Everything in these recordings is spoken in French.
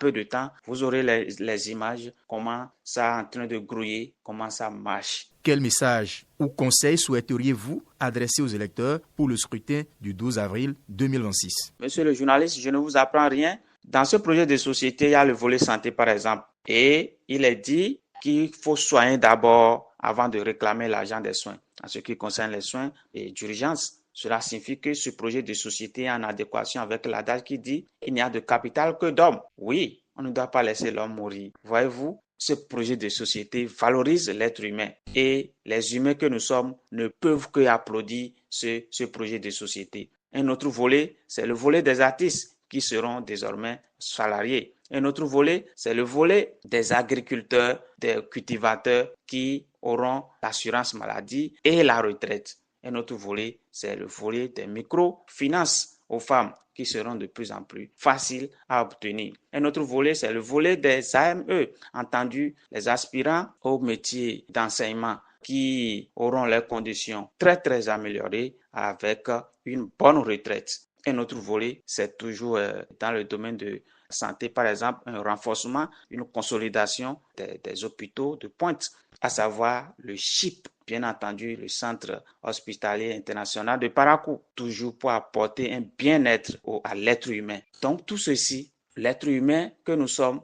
peu de temps, vous aurez les images, comment ça est en train de grouiller, comment ça marche. Quel message ou conseil souhaiteriez-vous adresser aux électeurs pour le scrutin du 12 avril 2026? Monsieur le journaliste, je ne vous apprends rien. Dans ce projet de société, il y a le volet santé, par exemple. Et il est dit qu'il faut soigner d'abord avant de réclamer l'argent des soins. En ce qui concerne les soins et d'urgence, cela signifie que ce projet de société est en adéquation avec l'adage qui dit « il n'y a de capital que d'homme ». Oui, on ne doit pas laisser l'homme mourir. Voyez-vous, ce projet de société valorise l'être humain et les humains que nous sommes ne peuvent que applaudir ce projet de société. Un autre volet, c'est le volet des artistes qui seront désormais salariés. Un autre volet, c'est le volet des agriculteurs, des cultivateurs qui auront l'assurance maladie et la retraite. Un autre volet, c'est le volet des microfinances aux femmes qui seront de plus en plus faciles à obtenir. Un autre volet, c'est le volet des AME, entendu les aspirants au métier d'enseignement qui auront leurs conditions très améliorées avec une bonne retraite. Un autre volet, c'est toujours dans le domaine de santé, par exemple, un renforcement, une consolidation des hôpitaux de pointe, à savoir le CHIP, bien entendu, le Centre hospitalier international de Parakou, toujours pour apporter un bien-être à l'être humain. Donc, tout ceci, l'être humain que nous sommes,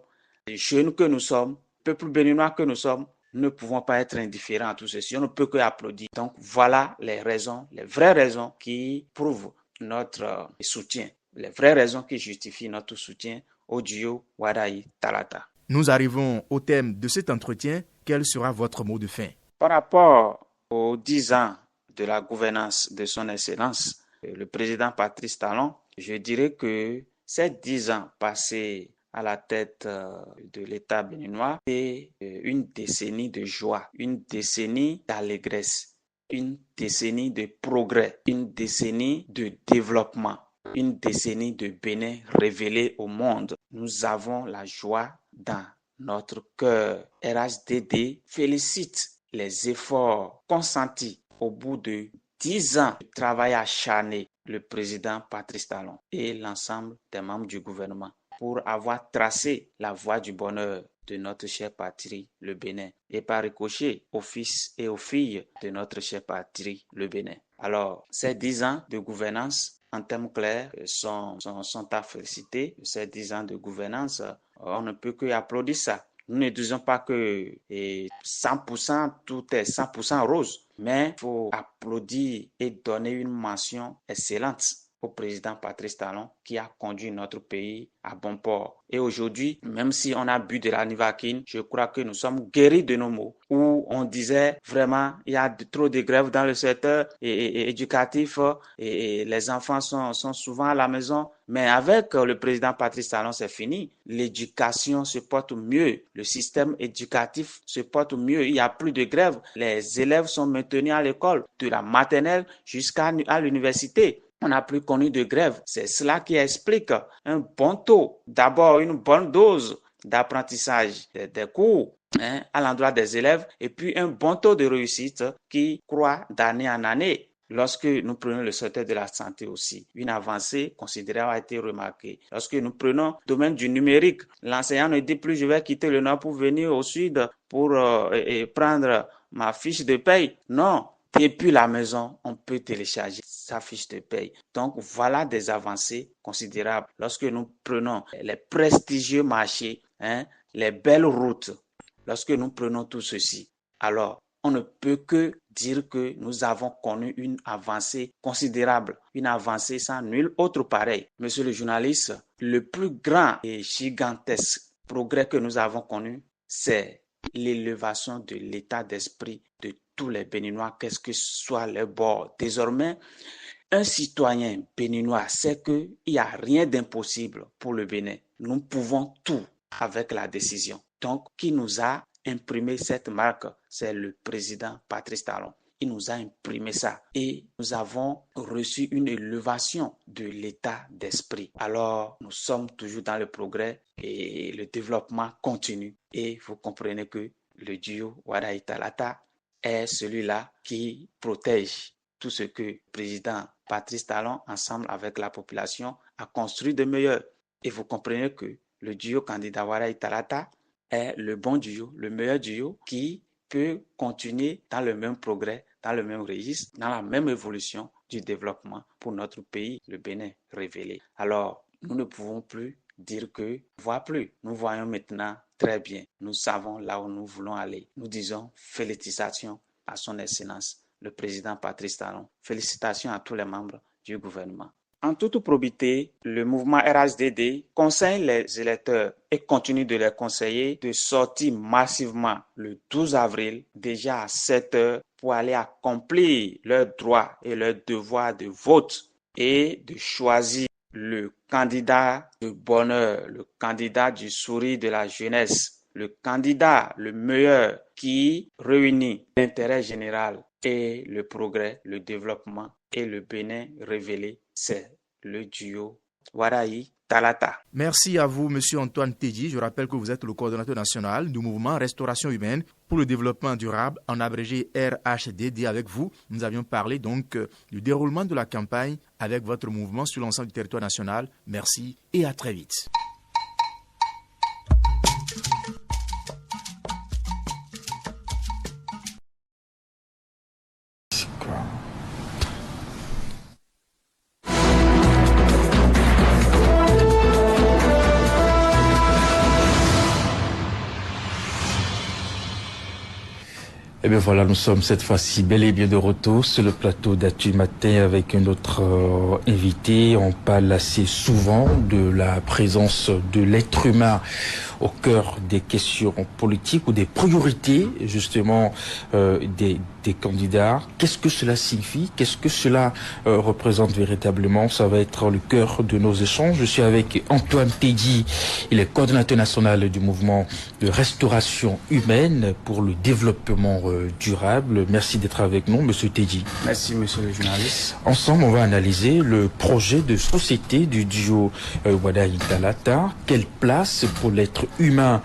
les jeunes que nous sommes, peuple béninois que nous sommes, ne pouvons pas être indifférents à tout ceci. On ne peut que applaudir. Donc, voilà les raisons, les vraies raisons qui prouvent notre soutien, les vraies raisons qui justifient notre soutien au duo Wadayi Talata. Nous arrivons au thème de cet entretien. Quel sera votre mot de fin? Par rapport aux 10 ans de la gouvernance de son Excellence, le président Patrice Talon, je dirais que ces 10 ans passés à la tête de l'État béninois, c'est une décennie de joie, une décennie d'allégresse, une décennie de progrès, une décennie de développement, une décennie de Bénin révélée au monde. Nous avons la joie dans notre cœur. RHDD félicite les efforts consentis au bout de 10 ans de travail acharné, le président Patrice Talon et l'ensemble des membres du gouvernement pour avoir tracé la voie du bonheur de notre chère patrie, le Bénin, et par ricochet aux fils et aux filles de notre chère patrie, le Bénin. Alors, ces 10 ans de gouvernance, en termes clairs, sont à féliciter. Ces 10 ans de gouvernance, on ne peut que applaudir ça. Nous ne disons pas que 100%, tout est 100% rose, mais il faut applaudir et donner une mention excellente au président Patrice Talon qui a conduit notre pays à bon port. Et aujourd'hui, même si on a bu de la Nivaquine, je crois que nous sommes guéris de nos maux. Où on disait vraiment, il y a trop de grèves dans le secteur éducatif et les enfants sont souvent à la maison. Mais avec le président Patrice Talon, c'est fini. L'éducation se porte mieux. Le système éducatif se porte mieux. Il n'y a plus de grève. Les élèves sont maintenus à l'école, de la maternelle jusqu'à l'université. On n'a plus connu de grève. C'est cela qui explique un bon taux, d'abord une bonne dose d'apprentissage des cours à l'endroit des élèves et puis un bon taux de réussite qui croît d'année en année. Lorsque nous prenons le secteur de la santé aussi, une avancée considérable a été remarquée. Lorsque nous prenons le domaine du numérique, l'enseignant ne dit plus je vais quitter le nord pour venir au sud pour prendre ma fiche de paye. Non. Depuis la maison, on peut télécharger sa fiche de paye. Donc, voilà des avancées considérables. Lorsque nous prenons les prestigieux marchés, les belles routes, lorsque nous prenons tout ceci, alors on ne peut que dire que nous avons connu une avancée considérable, une avancée sans nul autre pareil. Monsieur le journaliste, le plus grand et gigantesque progrès que nous avons connu, c'est l'élévation de l'état d'esprit de tous les Béninois, qu'est-ce que soit leur bord. Désormais, un citoyen béninois sait qu'il n'y a rien d'impossible pour le Bénin. Nous pouvons tout avec la décision. Donc, qui nous a imprimé cette marque, c'est le président Patrice Talon. Il nous a imprimé ça et nous avons reçu une élévation de l'état d'esprit. Alors, nous sommes toujours dans le progrès et le développement continue. Et vous comprenez que le duo Wadayi Talata est celui-là qui protège tout ce que le président Patrice Talon, ensemble avec la population, a construit de meilleur. Et vous comprenez que le duo candidat Waraï Talata est le bon duo, le meilleur duo qui peut continuer dans le même progrès, dans le même registre, dans la même évolution du développement pour notre pays, le Bénin révélé. Alors, nous ne pouvons plus dire que ne voit plus. Nous voyons maintenant très bien. Nous savons là où nous voulons aller. Nous disons félicitations à son Excellence, le président Patrice Talon. Félicitations à tous les membres du gouvernement. En toute probité, le mouvement RHDD conseille les électeurs et continue de les conseiller de sortir massivement le 12 avril, déjà à 7 heures, pour aller accomplir leurs droits et leurs devoirs de vote et de choisir le candidat de bonheur, le candidat du sourire de la jeunesse, le candidat le meilleur qui réunit l'intérêt général et le progrès, le développement et le Bénin révélé. C'est le duo Waraï Talata. Merci à vous, Monsieur Antoine Tedji. Je rappelle que vous êtes le coordonnateur national du mouvement Restauration humaine pour le développement durable, en abrégé RHDD. Avec vous, nous avions parlé donc du déroulement de la campagne avec votre mouvement sur l'ensemble du territoire national. Merci et à très vite. Et bien voilà, nous sommes cette fois-ci bel et bien de retour sur le plateau d'Actu Matin avec un autre invité. On parle assez souvent de la présence de l'être humain au cœur des questions politiques ou des priorités justement des candidats. Qu'est-ce que cela signifie? Qu'est-ce que cela représente véritablement? Ça va être le cœur de nos échanges. Je suis avec Antoine Tedji, il est coordonnateur national du mouvement de restauration humaine pour le développement durable. Merci d'être avec nous, Monsieur Tedji. Merci, Monsieur le journaliste. Ensemble, on va analyser le projet de société du duo Waraï Talata. Quelle place pour l'être humain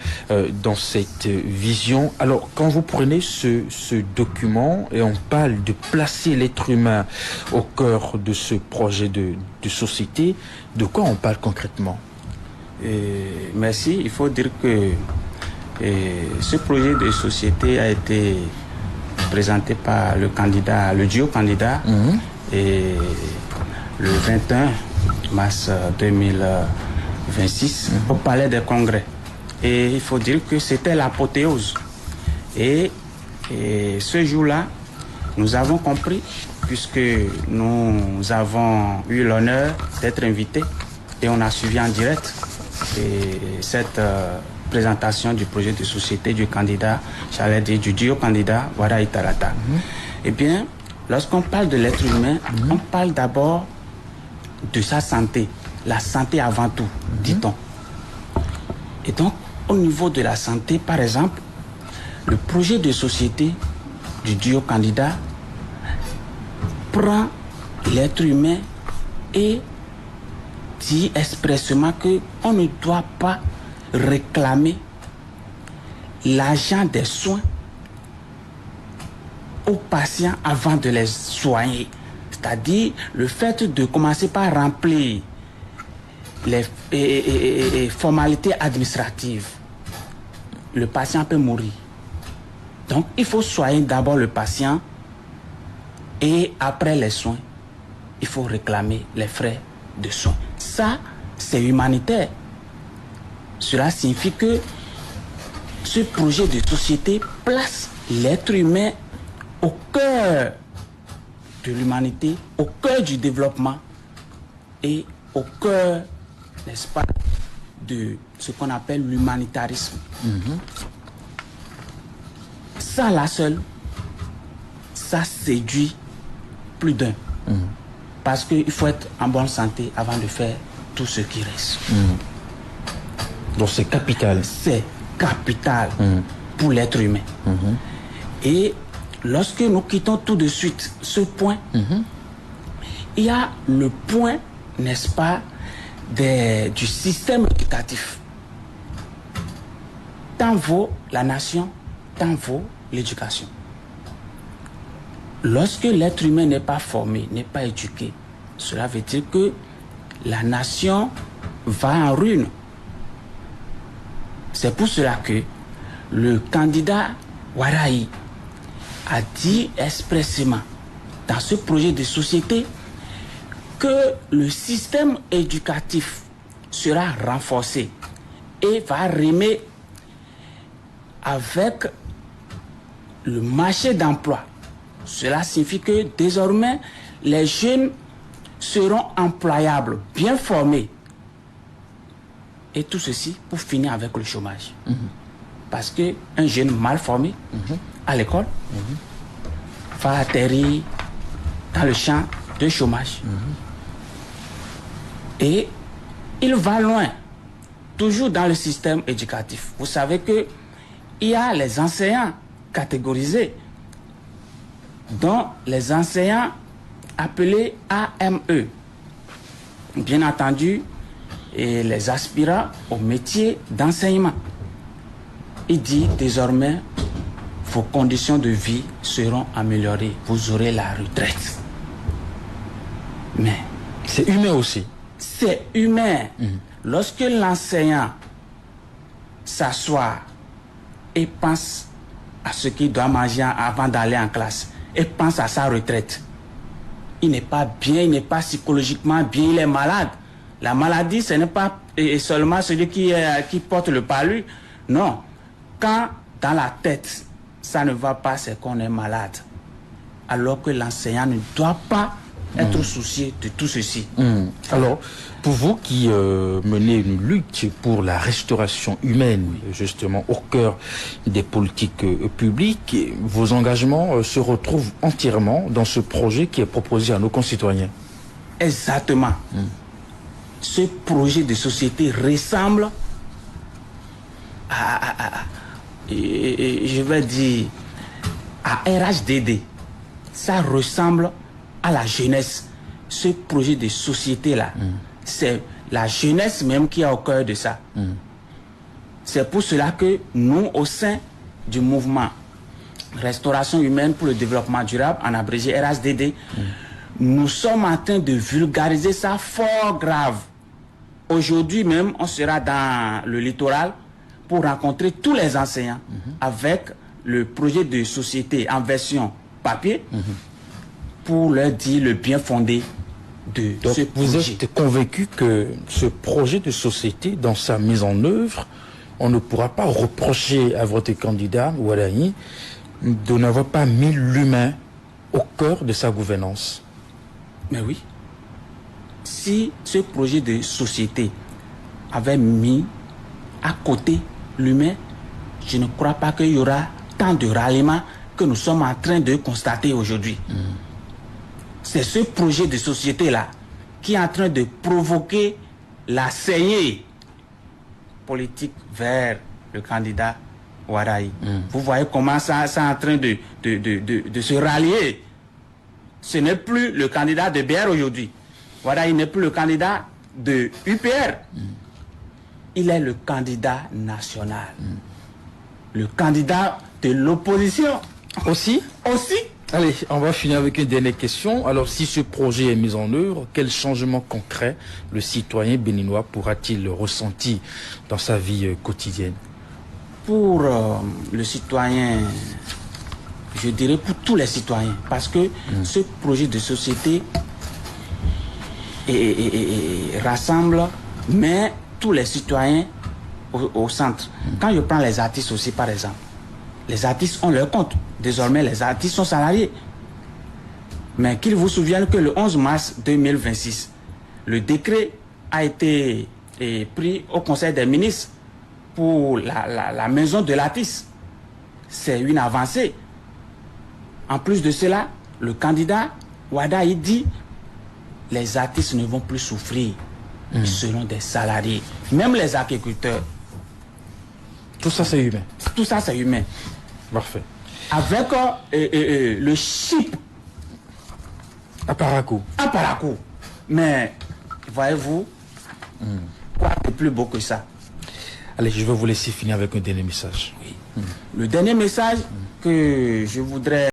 dans cette vision? Alors, quand vous prenez ce document et on parle de placer l'être humain au cœur de ce projet de société, de quoi on parle concrètement? Merci. Il faut dire que ce projet de société a été présenté par le duo candidat et le 21 mars 2026 au Palais des Congrès. Et il faut dire que c'était l'apothéose. Et ce jour-là, nous avons compris, puisque nous avons eu l'honneur d'être invités et on a suivi en direct cette présentation du projet de société du candidat, j'allais dire du duo candidat Waraï Talata. Eh bien, lorsqu'on parle de l'être humain, on parle d'abord de sa santé. La santé avant tout, dit-on. Et donc, au niveau de la santé, par exemple, le projet de société du duo candidat prend l'être humain et dit expressément qu'on ne doit pas réclamer l'argent des soins aux patients avant de les soigner. C'est-à-dire le fait de commencer par remplir les formalités administratives. Le patient peut mourir. Donc il faut soigner d'abord le patient et après les soins, il faut réclamer les frais de soins. Ça, c'est humanitaire. Cela signifie que ce projet de société place l'être humain au cœur de l'humanité, au cœur du développement et au cœur, n'est-ce pas, de ce qu'on appelle l'humanitarisme. Ça, là seul, ça séduit plus d'un. Parce qu'il faut être en bonne santé avant de faire tout ce qui reste. Donc c'est capital. C'est capital pour l'être humain. Et lorsque nous quittons tout de suite ce point, il y a le point, n'est-ce pas, du système éducatif. Tant vaut la nation, tant vaut l'éducation. Lorsque l'être humain n'est pas formé, n'est pas éduqué, cela veut dire que la nation va en ruine. C'est pour cela que le candidat Ouattara a dit expressément dans ce projet de société que le système éducatif sera renforcé et va rimer avec le marché d'emploi. Cela signifie que désormais, les jeunes seront employables, bien formés. Et tout ceci pour finir avec le chômage. Parce qu'un jeune mal formé à l'école va atterrir dans le champ de chômage. Et il va loin, toujours dans le système éducatif. Vous savez qu'il y a les enseignants catégorisés, dont les enseignants appelés AME. Bien entendu, et les aspirants au métier d'enseignement. Il dit désormais, vos conditions de vie seront améliorées. Vous aurez la retraite. Mais c'est humain aussi. C'est humain. Lorsque l'enseignant s'assoit et pense à ce qu'il doit manger avant d'aller en classe et pense à sa retraite, il n'est pas bien, il n'est pas psychologiquement bien, il est malade. La maladie, ce n'est pas seulement celui qui porte le palu. Non. Quand dans la tête, ça ne va pas, c'est qu'on est malade. Alors que l'enseignant ne doit pas être soucié de tout ceci. Alors, pour vous qui menez une lutte pour la restauration humaine, justement, au cœur des politiques publiques, vos engagements se retrouvent entièrement dans ce projet qui est proposé à nos concitoyens. Exactement. Ce projet de société ressemble je vais dire, à RHDD. Ça ressemble à la jeunesse. Ce projet de société-là, c'est la jeunesse même qui est au cœur de ça. C'est pour cela que nous, au sein du mouvement Restauration humaine pour le développement durable, en abrégé RHDD, nous sommes en train de vulgariser ça fort grave. Aujourd'hui même, on sera dans le littoral pour rencontrer tous les enseignants avec le projet de société en version papier pour leur dire le bien fondé de ce projet. Vous êtes convaincu que ce projet de société, dans sa mise en œuvre, on ne pourra pas reprocher à votre candidat, Ouattara, de n'avoir pas mis l'humain au cœur de sa gouvernance? Mais oui. Si ce projet de société avait mis à côté l'humain, je ne crois pas qu'il y aura tant de ralliements que nous sommes en train de constater aujourd'hui. C'est ce projet de société-là qui est en train de provoquer la saignée politique vers le candidat Ouattara. Vous voyez comment ça est en train de se rallier. Ce n'est plus le candidat de BR aujourd'hui. Ouattara n'est plus le candidat de UPR. Il est le candidat national. Le candidat de l'opposition. Aussi? Aussi. Allez, on va finir avec une dernière question. Alors, si ce projet est mis en œuvre, quel changement concret le citoyen béninois pourra-t-il ressentir dans sa vie quotidienne? Pour le citoyen, je dirais pour tous les citoyens, parce que ce projet de société rassemble, mais tous les citoyens au centre. Quand je prends les artistes aussi, par exemple, les artistes ont leur compte. Désormais, les artistes sont salariés. Mais qu'ils vous souviennent que le 11 mars 2026, le décret a été pris au Conseil des ministres pour la maison de l'artiste. C'est une avancée. En plus de cela, le candidat Ouattara, il dit les artistes ne vont plus souffrir. Ils seront des salariés. Même les agriculteurs. Tout ça, c'est humain. Tout ça, c'est humain. Parfait. Avec le chip à Parakou. Mais, voyez-vous, quoi de plus beau que ça? Allez, je vais vous laisser finir avec un dernier message. Oui. Le dernier message que je voudrais